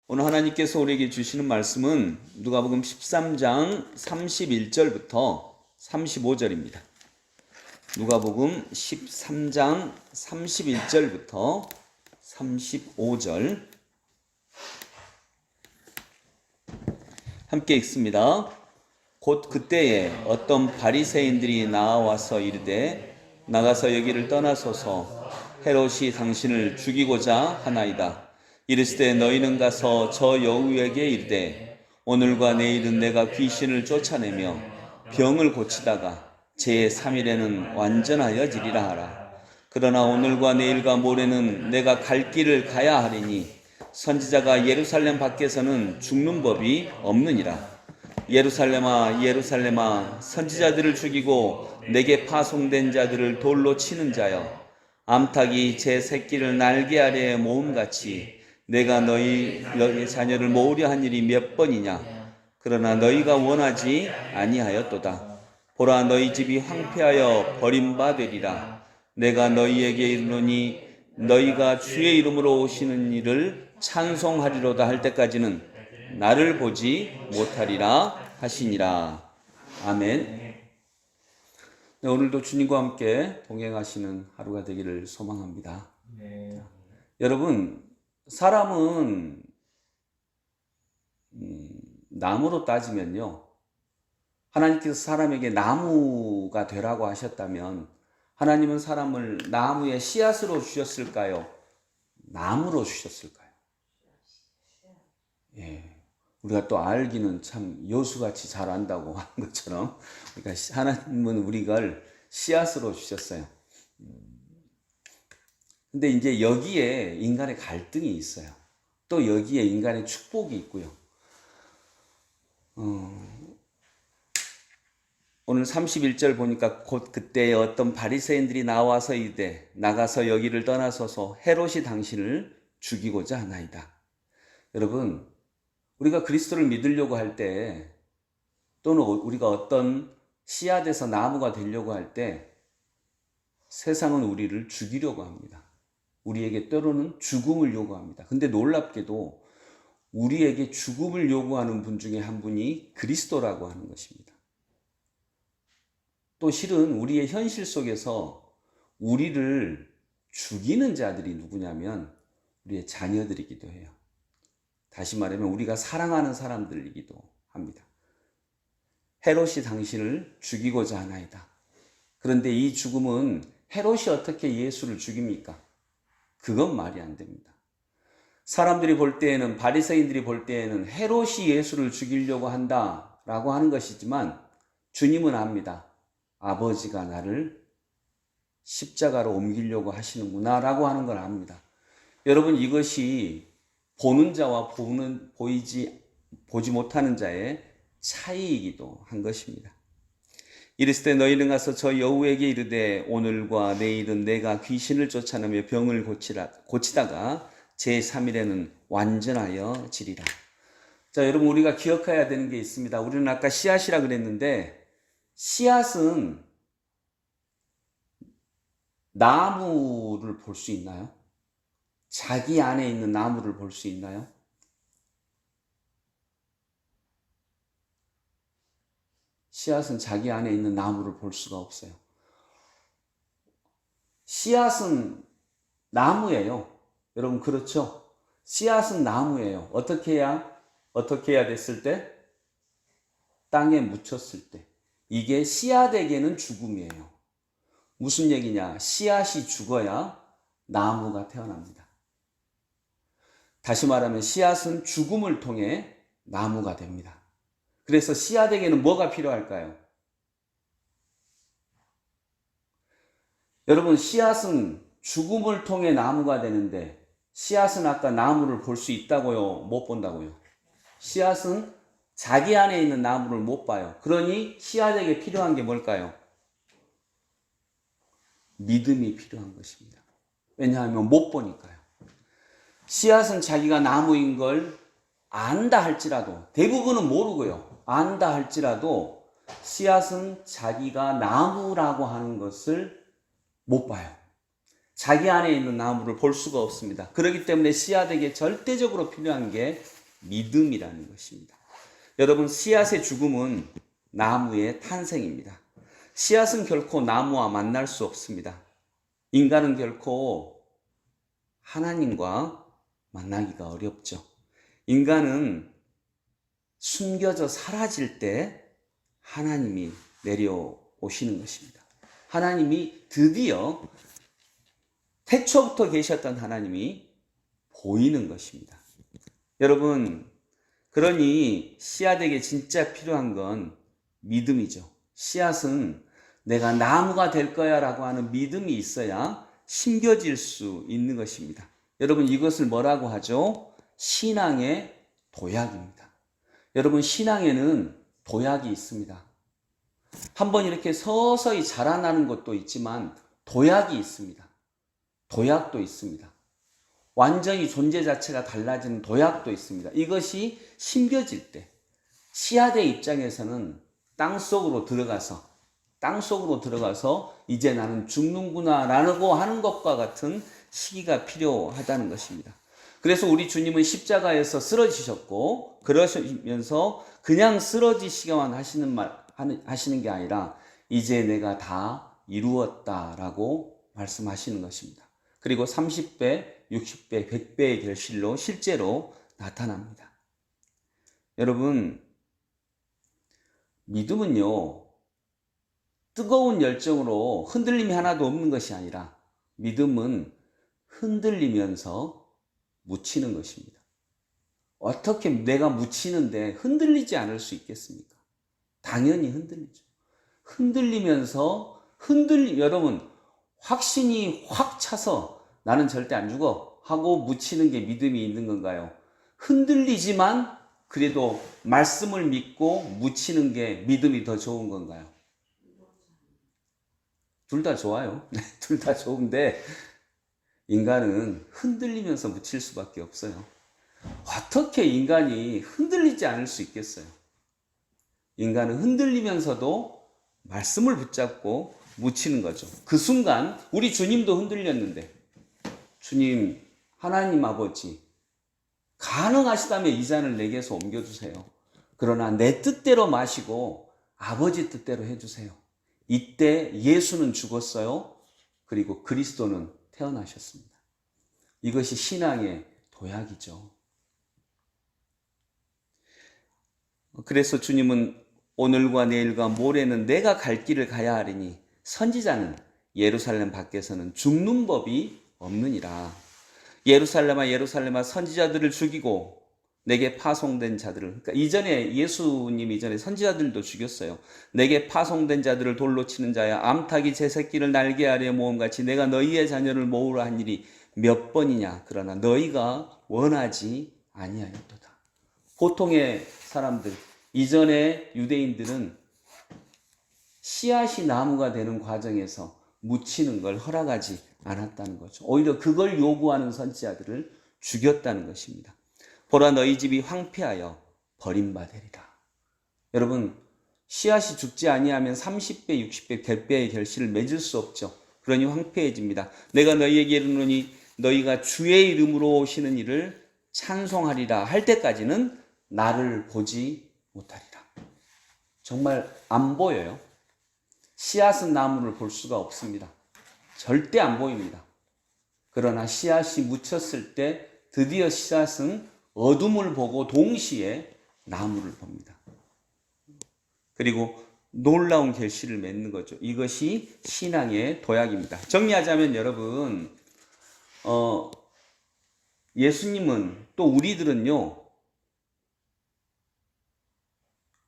오늘 하나님께서 우리에게 주시는 말씀은 누가복음 13장 31절부터 35절입니다. 누가복음 13장 31절부터 35절 함께 읽습니다. 곧 그때에 어떤 바리새인들이 나와서 이르되 나가서 여기를 떠나소서 헤롯이 당신을 죽이고자 하나이다. 이르시되 너희는 가서 저 여우에게 이르되 오늘과 내일은 내가 귀신을 쫓아내며 병을 고치다가 제3일에는 완전하여지리라 하라. 그러나 오늘과 내일과 모레는 내가 갈 길을 가야 하리니 선지자가 예루살렘 밖에서는 죽는 법이 없느니라. 예루살렘아 예루살렘아 선지자들을 죽이고 내게 파송된 자들을 돌로 치는 자여, 암탉이 제 새끼를 날개 아래에 모음같이 내가 너희 자녀를 모으려 한 일이 몇 번이냐. 그러나 너희가 원하지 아니하였도다. 보라, 너희 집이 황폐하여 버림받으리라. 내가 너희에게 이르노니 너희가 주의 이름으로 오시는 일을 찬송하리로다 할 때까지는 나를 보지 못하리라 하시니라. 아멘. 네, 오늘도 주님과 함께 동행하시는 하루가 되기를 소망합니다. 네. 여러분, 사람은 나무로 따지면요, 하나님께서 사람에게 나무가 되라고 하셨다면 하나님은 사람을 나무의 씨앗으로 주셨을까요? 나무로 주셨을까요? 예, 우리가 또 알기는 참 여수같이 잘 안다고 하는 것처럼, 그러니까 하나님은 우리를 씨앗으로 주셨어요. 근데 이제 여기에 인간의 갈등이 있어요. 또 여기에 인간의 축복이 있고요. 오늘 31절 보니까 곧 그때에 어떤 바리새인들이 나와서 이르되 나가서 여기를 떠나소서 헤롯이 당신을 죽이고자 하나이다. 여러분, 우리가 그리스도를 믿으려고 할 때, 또는 우리가 어떤 씨앗에서 나무가 되려고 할 때 세상은 우리를 죽이려고 합니다. 우리에게 때로는 죽음을 요구합니다. 근데 놀랍게도 우리에게 죽음을 요구하는 분 중에 한 분이 그리스도라고 하는 것입니다. 또 실은 우리의 현실 속에서 우리를 죽이는 자들이 누구냐면 우리의 자녀들이기도 해요. 다시 말하면 우리가 사랑하는 사람들이기도 합니다. 헤롯이 당신을 죽이고자 하나이다. 그런데 이 죽음은 헤롯이 어떻게 예수를 죽입니까? 그건 말이 안 됩니다. 사람들이 볼 때에는, 바리새인들이 볼 때에는 헤롯이 예수를 죽이려고 한다라고 하는 것이지만 주님은 압니다. 아버지가 나를 십자가로 옮기려고 하시는구나 라고 하는 걸 압니다. 여러분, 이것이 보는 자와 보지 못하는 자의 차이이기도 한 것입니다. 이르시되 너희는 가서 저 여우에게 이르되 오늘과 내일은 내가 귀신을 쫓아내며 병을 고치다가 제3일에는 완전하여 지리라. 자, 여러분, 우리가 기억해야 되는 게 있습니다. 우리는 아까 씨앗이라 그랬는데, 씨앗은 나무를 볼 수 있나요? 자기 안에 있는 나무를 볼 수 있나요? 씨앗은 자기 안에 있는 나무를 볼 수가 없어요. 씨앗은 나무예요. 여러분, 그렇죠? 씨앗은 나무예요. 어떻게 해야 됐을 때? 땅에 묻혔을 때. 이게 씨앗에게는 죽음이에요. 무슨 얘기냐? 씨앗이 죽어야 나무가 태어납니다. 다시 말하면 씨앗은 죽음을 통해 나무가 됩니다. 그래서 씨앗에게는 뭐가 필요할까요? 여러분, 씨앗은 죽음을 통해 나무가 되는데 씨앗은 아까 나무를 볼 수 있다고요? 못 본다고요? 씨앗은 자기 안에 있는 나무를 못 봐요. 그러니 씨앗에게 필요한 게 뭘까요? 믿음이 필요한 것입니다. 왜냐하면 못 보니까요. 씨앗은 자기가 나무인 걸 안다 할지라도, 대부분은 모르고요, 안다 할지라도 씨앗은 자기가 나무라고 하는 것을 못 봐요. 자기 안에 있는 나무를 볼 수가 없습니다. 그렇기 때문에 씨앗에게 절대적으로 필요한 게 믿음이라는 것입니다. 여러분, 씨앗의 죽음은 나무의 탄생입니다. 씨앗은 결코 나무와 만날 수 없습니다. 인간은 결코 하나님과 만나기가 어렵죠. 인간은 숨겨져 사라질 때 하나님이 내려오시는 것입니다. 하나님이 드디어 태초부터 계셨던 하나님이 보이는 것입니다. 여러분, 그러니 씨앗에게 진짜 필요한 건 믿음이죠. 씨앗은 내가 나무가 될 거야 라고 하는 믿음이 있어야 심겨질 수 있는 것입니다. 여러분, 이것을 뭐라고 하죠? 신앙의 도약입니다. 여러분, 신앙에는 도약이 있습니다. 한번 이렇게 서서히 자라나는 것도 있지만 도약이 있습니다. 도약도 있습니다. 완전히 존재 자체가 달라지는 도약도 있습니다. 이것이 심겨질 때 씨앗의 입장에서는 땅속으로 들어가서 이제 나는 죽는구나 라고 하는 것과 같은 시기가 필요하다는 것입니다. 그래서 우리 주님은 십자가에서 쓰러지셨고, 그러시면서 그냥 쓰러지시기만 하시는 게 아니라 이제 내가 다 이루었다라고 말씀하시는 것입니다. 그리고 30배, 60배, 100배의 결실로 실제로 나타납니다. 여러분, 믿음은요, 뜨거운 열정으로 흔들림이 하나도 없는 것이 아니라 믿음은 흔들리면서 묻히는 것입니다. 어떻게 내가 묻히는데 흔들리지 않을 수 있겠습니까? 당연히 흔들리죠. 흔들리면서 여러분, 확신이 확 차서 나는 절대 안 죽어 하고 묻히는 게 믿음이 있는 건가요? 흔들리지만 그래도 말씀을 믿고 묻히는 게 믿음이 더 좋은 건가요? 둘 다 좋아요. 둘 다 좋은데 인간은 흔들리면서 묻힐 수밖에 없어요. 어떻게 인간이 흔들리지 않을 수 있겠어요? 인간은 흔들리면서도 말씀을 붙잡고 묻히는 거죠. 그 순간 우리 주님도 흔들렸는데, 주님, 하나님 아버지, 가능하시다면 이 잔을 내게서 옮겨주세요. 그러나 내 뜻대로 마시고 아버지 뜻대로 해주세요. 이때 예수는 죽었어요. 그리고 그리스도는 태어나셨습니다. 이것이 신앙의 도약이죠. 그래서 주님은 오늘과 내일과 모레는 내가 갈 길을 가야 하리니 선지자는 예루살렘 밖에서는 죽는 법이 없느니라. 예루살렘아 예루살렘아 선지자들을 죽이고 내게 파송된 자들을, 그러니까 예수님 이전에 선지자들도 죽였어요. 내게 파송된 자들을 돌로 치는 자야, 암탉이 제 새끼를 날개 아래 모음같이 내가 너희의 자녀를 모으라 한 일이 몇 번이냐. 그러나 너희가 원하지 아니하였도다. 보통의 사람들, 이전의 유대인들은 씨앗이 나무가 되는 과정에서 묻히는 걸 허락하지 않았다는 거죠. 오히려 그걸 요구하는 선지자들을 죽였다는 것입니다. 보라, 너희 집이 황폐하여 버림받으리라. 여러분, 씨앗이 죽지 아니하면 30배, 60배, 100배의 결실을 맺을 수 없죠. 그러니 황폐해집니다. 내가 너희에게 이르노니 너희가 주의 이름으로 오시는 이를 찬송하리라 할 때까지는 나를 보지 못하리라. 정말 안 보여요. 씨앗은 나무를 볼 수가 없습니다. 절대 안 보입니다. 그러나 씨앗이 묻혔을 때 드디어 씨앗은 어둠을 보고 동시에 나무를 봅니다. 그리고 놀라운 결실을 맺는 거죠. 이것이 신앙의 도약입니다. 정리하자면 여러분, 예수님은, 또 우리들은요,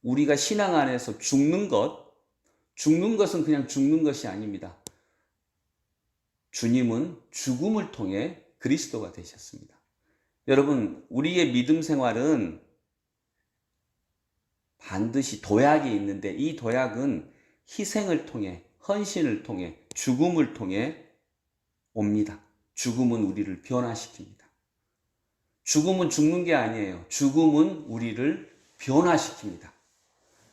우리가 신앙 안에서 죽는 것은 그냥 죽는 것이 아닙니다. 주님은 죽음을 통해 그리스도가 되셨습니다. 여러분, 우리의 믿음 생활은 반드시 도약이 있는데, 이 도약은 희생을 통해, 헌신을 통해, 죽음을 통해 옵니다. 죽음은 우리를 변화시킵니다. 죽음은 죽는 게 아니에요. 죽음은 우리를 변화시킵니다.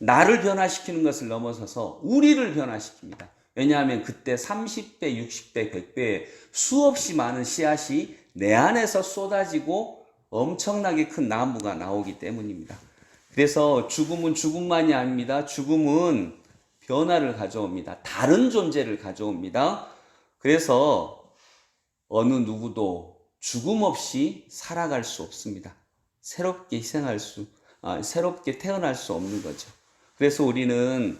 나를 변화시키는 것을 넘어서서 우리를 변화시킵니다. 왜냐하면 그때 30배, 60배, 100배 수없이 많은 씨앗이 내 안에서 쏟아지고 엄청나게 큰 나무가 나오기 때문입니다. 그래서 죽음은 죽음만이 아닙니다. 죽음은 변화를 가져옵니다. 다른 존재를 가져옵니다. 그래서 어느 누구도 죽음 없이 살아갈 수 없습니다. 새롭게 새롭게 태어날 수 없는 거죠. 그래서 우리는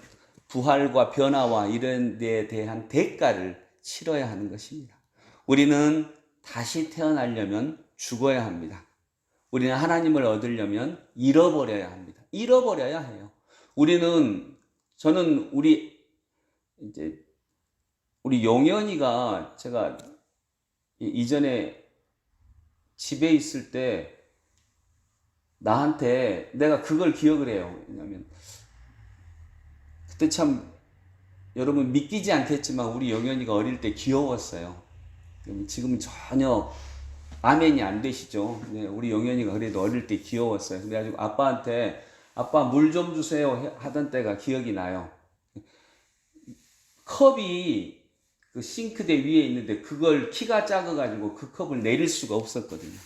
부활과 변화와 이런 데에 대한 대가를 치러야 하는 것입니다. 우리는 다시 태어나려면 죽어야 합니다. 우리는 하나님을 얻으려면 잃어버려야 합니다. 잃어버려야 해요. 저는 우리 용현이가 제가 이전에 집에 있을 때 나한테 내가 그걸 기억을 해요. 왜냐면 그때 참 여러분 믿기지 않겠지만 우리 영현이가 어릴 때 귀여웠어요. 지금은 전혀 아멘이 안 되시죠. 우리 영현이가 그래도 어릴 때 귀여웠어요. 그래가지고 아빠한테 아빠 물 좀 주세요 하던 때가 기억이 나요. 컵이 그 싱크대 위에 있는데 그걸 키가 작아가지고 그 컵을 내릴 수가 없었거든요.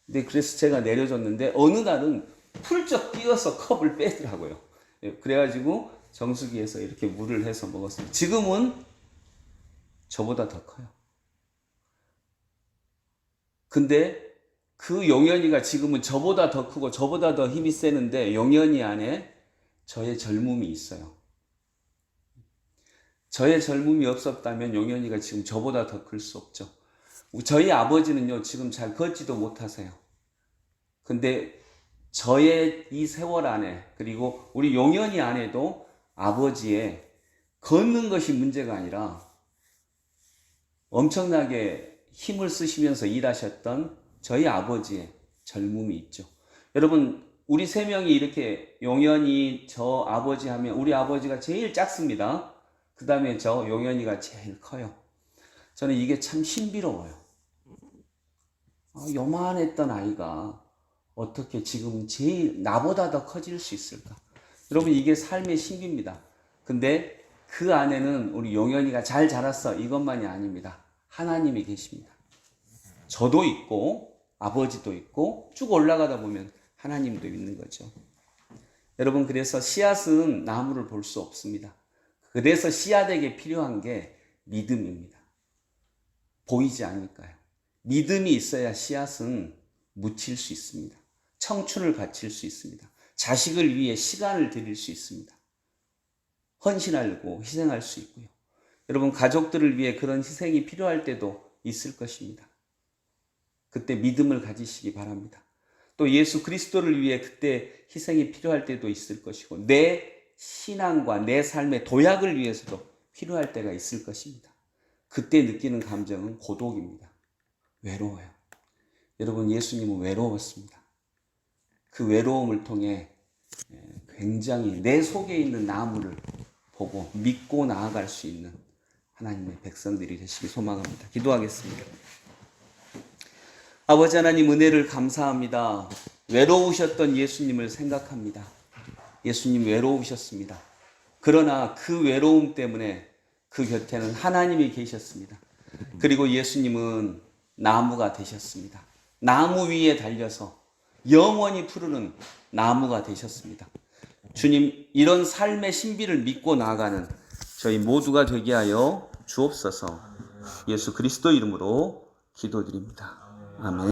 근데 그래서 제가 내려줬는데 어느 날은 훌쩍 뛰어서 컵을 빼더라고요. 그래가지고 정수기에서 이렇게 물을 해서 먹었어요. 지금은 저보다 더 커요. 근데 그 용현이가 지금은 저보다 더 크고 저보다 더 힘이 세는데 용현이 안에 저의 젊음이 있어요. 저의 젊음이 없었다면 용현이가 지금 저보다 더 클 수 없죠. 저희 아버지는요, 지금 잘 걷지도 못하세요. 근데 저의 이 세월 안에, 그리고 우리 용현이 안에도 아버지의 걷는 것이 문제가 아니라 엄청나게 힘을 쓰시면서 일하셨던 저희 아버지의 젊음이 있죠. 여러분, 우리 세 명이 이렇게 용현이, 저 아버지 하면 우리 아버지가 제일 작습니다. 그 다음에 저 용현이가 제일 커요. 저는 이게 참 신비로워요. 요만했던 아이가 어떻게 지금 제일 나보다 더 커질 수 있을까? 여러분, 이게 삶의 신비입니다. 근데 그 안에는 우리 용현이가 잘 자랐어 이것만이 아닙니다. 하나님이 계십니다. 저도 있고 아버지도 있고 쭉 올라가다 보면 하나님도 있는 거죠. 여러분, 그래서 씨앗은 나무를 볼 수 없습니다. 그래서 씨앗에게 필요한 게 믿음입니다. 보이지 않을까요? 믿음이 있어야 씨앗은 묻힐 수 있습니다. 청춘을 바칠 수 있습니다. 자식을 위해 시간을 드릴 수 있습니다. 헌신하고 희생할 수 있고요. 여러분, 가족들을 위해 그런 희생이 필요할 때도 있을 것입니다. 그때 믿음을 가지시기 바랍니다. 또 예수 그리스도를 위해 그때 희생이 필요할 때도 있을 것이고, 내 신앙과 내 삶의 도약을 위해서도 필요할 때가 있을 것입니다. 그때 느끼는 감정은 고독입니다. 외로워요. 여러분, 예수님은 외로웠습니다. 그 외로움을 통해 굉장히 내 속에 있는 나무를 보고 믿고 나아갈 수 있는 하나님의 백성들이 되시길 소망합니다. 기도하겠습니다. 아버지 하나님, 은혜를 감사합니다. 외로우셨던 예수님을 생각합니다. 예수님 외로우셨습니다. 그러나 그 외로움 때문에 그 곁에는 하나님이 계셨습니다. 그리고 예수님은 나무가 되셨습니다. 나무 위에 달려서 영원히 푸르는 나무가 되셨습니다. 주님, 이런 삶의 신비를 믿고 나아가는 저희 모두가 되게 하여 주옵소서. 예수 그리스도 이름으로 기도드립니다. 아멘.